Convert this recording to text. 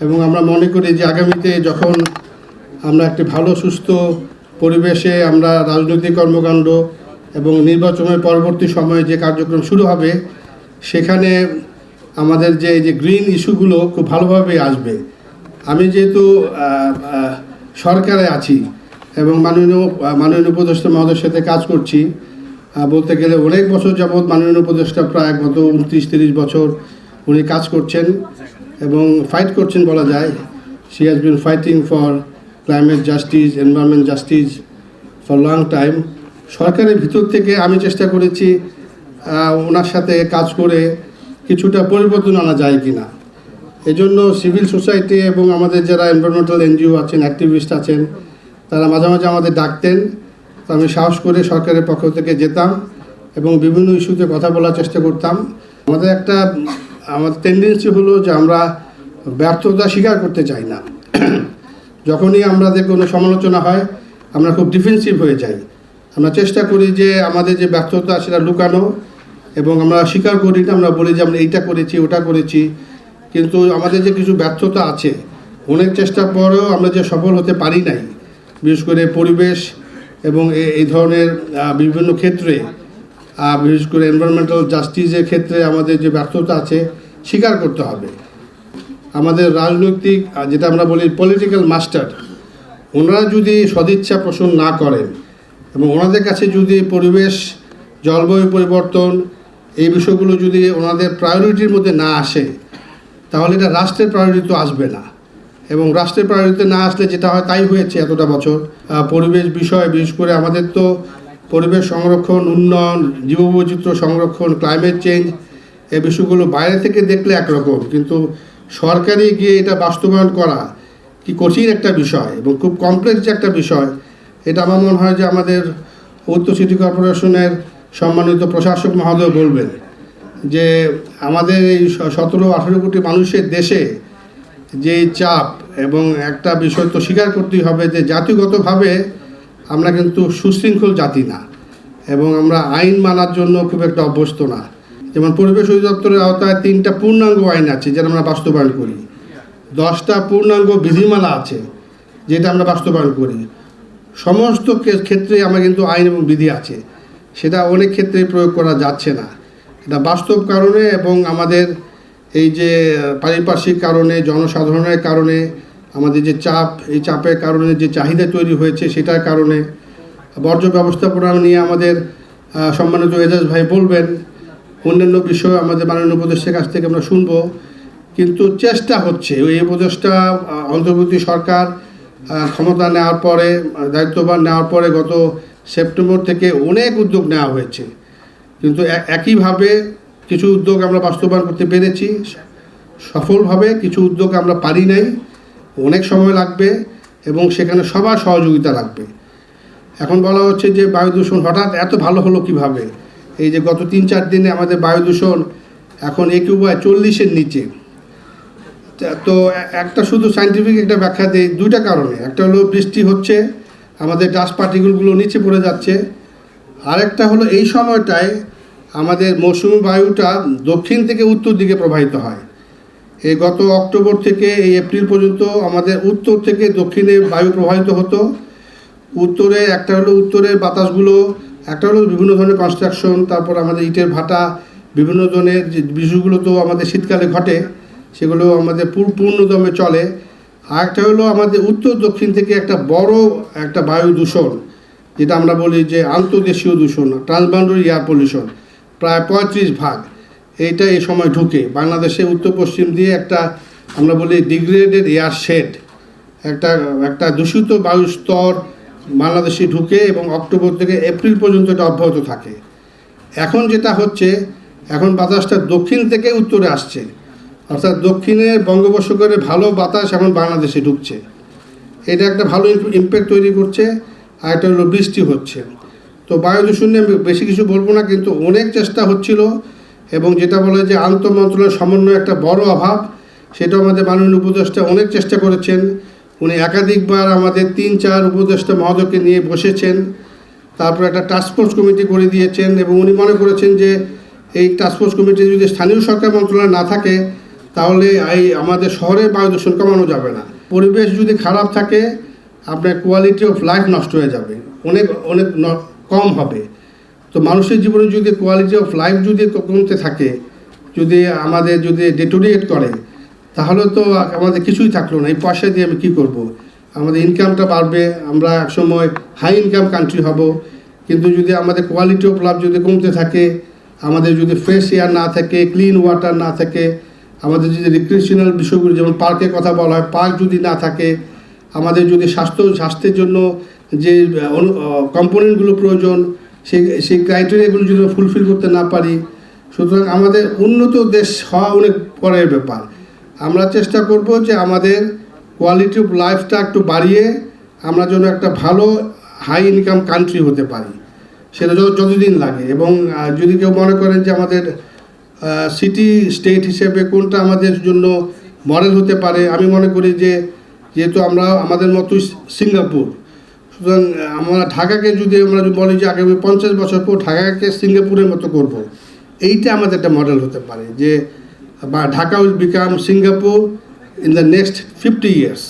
এবং আমরা মনে করি যে আগামীতে যখন আমরা একটি ভালো সুস্থ পরিবেশে আমরা রাজনৈতিক কর্মকাণ্ড এবং নির্বাচনের পরবর্তী সময়ে যে কার্যক্রম শুরু হবে সেখানে আমাদের যে গ্রিন ইস্যুগুলো খুব ভালোভাবে আসবে। আমি যেহেতু সরকারে আছি এবং মাননীয় উপদেষ্টা মহোদয়ের সাথে কাজ করছি, বলতে গেলে অনেক বছর যাবৎ মাননীয় উপদেষ্টা প্রায় গত 29-30 বছর উনি কাজ করছেন এবং ফাইট করছেন বলা যায়। She has been fighting for climate justice, environment justice for long time. সরকারের ভিতর থেকে আমি চেষ্টা করেছি ওনার সাথে কাজ করে কিছুটা পরিবর্তন আনা যায় কিনা। এজন্য সিভিল সোসাইটি এবং আমাদের যারা এনভায়রনমেন্টাল এনজিও আছেন, অ্যাক্টিভিস্ট আছেন, তারা মাঝে মাঝে আমাদের ডাকতেন। তো আমি সাহস করে সরকারের পক্ষ থেকে যেতাম এবং বিভিন্ন ইস্যুতে কথা বলার চেষ্টা করতাম। আমাদের টেন্ডেন্সি হলো যে আমরা ব্যর্থতা স্বীকার করতে চাই না। যখনই আমাদের কোনো সমালোচনা হয় আমরা খুব ডিফেন্সিভ হয়ে যাই। আমরা চেষ্টা করি যে আমাদের যে ব্যর্থতা সেটা লুকানো, এবং আমরা স্বীকার করি না। আমরা বলি যে আমরা এইটা করেছি, ওটা করেছি, কিন্তু আমাদের যে কিছু ব্যর্থতা আছে, অনেক চেষ্টার পরেও আমরা যে সফল হতে পারি নাই, বিশেষ করে পরিবেশ এবং এই ধরনের বিভিন্ন ক্ষেত্রে, বিশেষ করে এনভায়রনমেন্টাল জাস্টিসের ক্ষেত্রে আমাদের যে ব্যর্থতা আছে স্বীকার করতে হবে। আমাদের রাজনৈতিক যেটা আমরা বলি পলিটিক্যাল মাস্টার, ওনারা যদি সদিচ্ছা পোষণ না করেন এবং ওনাদের কাছে যদি পরিবেশ, জলবায়ু পরিবর্তন এই বিষয়গুলো যদি ওনাদের প্রায়োরিটির মধ্যে না আসে, তাহলে এটা রাষ্ট্রের প্রায়োরিটি তো আসবে না। এবং রাষ্ট্রের প্রায়োরিটিতে না আসলে যেটা হয় তাই হয়েছে এতটা বছর। পরিবেশ বিষয়, বিশেষ করে আমাদের তো পরিবেশ সংরক্ষণ, উন্নয়ন, জীববৈচিত্র্য সংরক্ষণ, ক্লাইমেট চেঞ্জ এই বিষয়গুলো বাইরে থেকে দেখলে একরকম, কিন্তু সরকারি গিয়ে এটা বাস্তবায়ন করা কি কঠিন একটা বিষয় এবং খুব কমপ্লেক্স একটা বিষয়। এটা আমার মনে হয় যে আমাদের উত্তর সিটি কর্পোরেশনের সম্মানিত প্রশাসক মহোদয় বলবেন যে আমাদের এই 17-18 কোটি মানুষের দেশে যে চাপ, এবং একটা বিষয় তো স্বীকার করতেই হবে যে জাতিগতভাবে আমরা কিন্তু সুশৃঙ্খল জাতি না এবং আমরা আইন মানার জন্য খুব একটা অভ্যস্ত না। যেমন পরিবেশ অধিদপ্তরের আওতায় 3টা পূর্ণাঙ্গ আইন আছে যেটা আমরা বাস্তবায়ন করি, 10টা পূর্ণাঙ্গ বিধিমালা আছে যেটা আমরা বাস্তবায়ন করি। সমস্ত ক্ষেত্রে আমার কিন্তু আইন এবং বিধি আছে, সেটা অনেক ক্ষেত্রে প্রয়োগ করা যাচ্ছে না। এটা বাস্তব কারণে এবং আমাদের এই যে পারিপার্শ্বিক কারণে, জনসাধারণের কারণে আমাদের যে চাপ, এই চাপের কারণে যে চাহিদা তৈরি হয়েছে সেটার কারণে। বর্জ্য ব্যবস্থাপনা নিয়ে আমাদের সম্মানিত এজাজ ভাই বলবেন, অন্যান্য বিষয় আমাদের মাননীয় উপদেষ্টার কাছ থেকে আমরা শুনবো। কিন্তু চেষ্টা হচ্ছে, এই উপদেষ্টা অন্তর্বর্তী সরকার ক্ষমতা নেওয়ার পরে, দায়িত্বভার নেওয়ার পরে গত সেপ্টেম্বর থেকে অনেক উদ্যোগ নেওয়া হয়েছে, কিন্তু একইভাবে কিছু উদ্যোগ আমরা বাস্তবায়ন করতে পেরেছি সফলভাবে, কিছু উদ্যোগ আমরা পারি নাই, অনেক সময় লাগবে এবং সেখানে সবার সহযোগিতা লাগবে। এখন বলা হচ্ছে যে বায়ু দূষণ হঠাৎ এত ভালো হলো কিভাবে? এই যে গত 3-4 দিনে আমাদের বায়ু দূষণ এখন একেবারে 40-এর নিচে। তো একটা শুধু সায়েন্টিফিক একটা ব্যাখ্যা দেয় 2টা কারণে। একটা হলো বৃষ্টি হচ্ছে, আমাদের ডাস্ট পার্টিকেলগুলো নিচে পড়ে যাচ্ছে। আরেকটা হলো এই সময়টায় আমাদের মৌসুমি বায়ুটা দক্ষিণ থেকে উত্তর দিকে প্রবাহিত হয়। এই গত অক্টোবর থেকে এই এপ্রিল পর্যন্ত আমাদের উত্তর থেকে দক্ষিণে বায়ু প্রবাহিত হতো। উত্তরে একটা হলো উত্তরের বাতাসগুলো, একটা হলো বিভিন্ন ধরনের কনস্ট্রাকশন, তারপর আমাদের ইটের ভাটা, বিভিন্ন ধরনের যে বিষয়গুলো তো আমাদের শীতকালে ঘটে, সেগুলো আমাদের পূর্ণদমে চলে। আর একটা হলো আমাদের উত্তর দক্ষিণ থেকে একটা বড় একটা বায়ু দূষণ, যেটা আমরা বলি যে আন্তর্দেশীয় দূষণ, ট্রান্সবাউন্ডারি এয়ার পলিউশন, প্রায় 35 ভাগ এইটা এই সময় ঢুকে বাংলাদেশে উত্তর পশ্চিম দিয়ে একটা আমরা বলি ডিগ্রেডেড এয়ার শেড, একটা দূষিত বায়ু স্তর বাংলাদেশে ঢুকে এবং অক্টোবর থেকে এপ্রিল পর্যন্ত এটা অব্যাহত থাকে। এখন যেটা হচ্ছে, এখন বাতাসটা দক্ষিণ থেকে উত্তরে আসছে, অর্থাৎ দক্ষিণের বঙ্গোপসাগরে ভালো বাতাস এখন বাংলাদেশে ঢুকছে। এটা একটা ভালো ইম্প্যাক্ট তৈরি করছে। আর একটা হলো বৃষ্টি হচ্ছে। তো বায়ু দূষণ নিয়ে আমি বেশি কিছু বলবো না, কিন্তু অনেক চেষ্টা হচ্ছিল এবং যেটা বলে যে আন্তঃমন্ত্রণালয় সমন্বয় একটা বড় অভাব, সেটাও আমাদের মাননীয় উপদেষ্টা অনেক চেষ্টা করেছেন। উনি একাধিকবার আমাদের 3-4 উপদেষ্টা মহোদয়কে নিয়ে বসেছেন, তারপর একটা টাস্কফোর্স কমিটি করে দিয়েছেন এবং উনি মনে করেছেন যে এই টাস্কফোর্স কমিটি যদি স্থানীয় সরকার মন্ত্রণালয় না থাকে তাহলে এই আমাদের শহরের বায়ু দূষণ কমানো যাবে না। পরিবেশ যদি খারাপ থাকে আপনার কোয়ালিটি অফ লাইফ নষ্ট হয়ে যাবে, অনেক অনেক কম হবে। তো মানুষের জীবনে যদি কোয়ালিটি অফ লাইফ যদি কমতে থাকে, যদি আমাদের যদি ডেটোরিয়েট করে, তাহলে তো আমাদের কিছুই থাকলো না। এই পয়সা দিয়ে আমি কী করব? আমাদের ইনকামটা বাড়বে, আমরা একসময় হাই ইনকাম কান্ট্রি হব, কিন্তু যদি আমাদের কোয়ালিটি অফ লাইফ যদি কমতে থাকে, আমাদের যদি ফ্রেশ এয়ার না থাকে, ক্লিন ওয়াটার না থাকে, আমাদের যদি রিক্রিয়েশনাল বিষয়গুলো যেমন পার্কের কথা বলা হয়, পার্ক যদি না থাকে, আমাদের যদি স্বাস্থ্যের জন্য যে কম্পোনেন্টগুলো প্রয়োজন সেই ক্রাইটেরিয়াগুলো যদি ফুলফিল করতে না পারি, সুতরাং আমাদের উন্নত দেশ হওয়া অনেক পরের ব্যাপার। আমরা চেষ্টা করব যে আমাদের কোয়ালিটি অফ লাইফটা একটু বাড়িয়ে আমরা যেন একটা ভালো হাই ইনকাম কান্ট্রি হতে পারি, সেটা যতদিন লাগে। এবং যদি কেউ মনে করেন যে আমাদের সিটি স্টেট হিসেবে কোনটা আমাদের জন্য মডেল হতে পারে, আমি মনে করি যে যেহেতু আমরা আমাদের মতোই সিঙ্গাপুর, সুতরাং আমরা ঢাকাকে যদি আমরা বলি যে আগামী 50 বছর পর ঢাকাকে সিঙ্গাপুরের মতো করব, এইটা আমাদের একটা মডেল হতে পারে যে Dhaka will become Singapore in the next 50 years.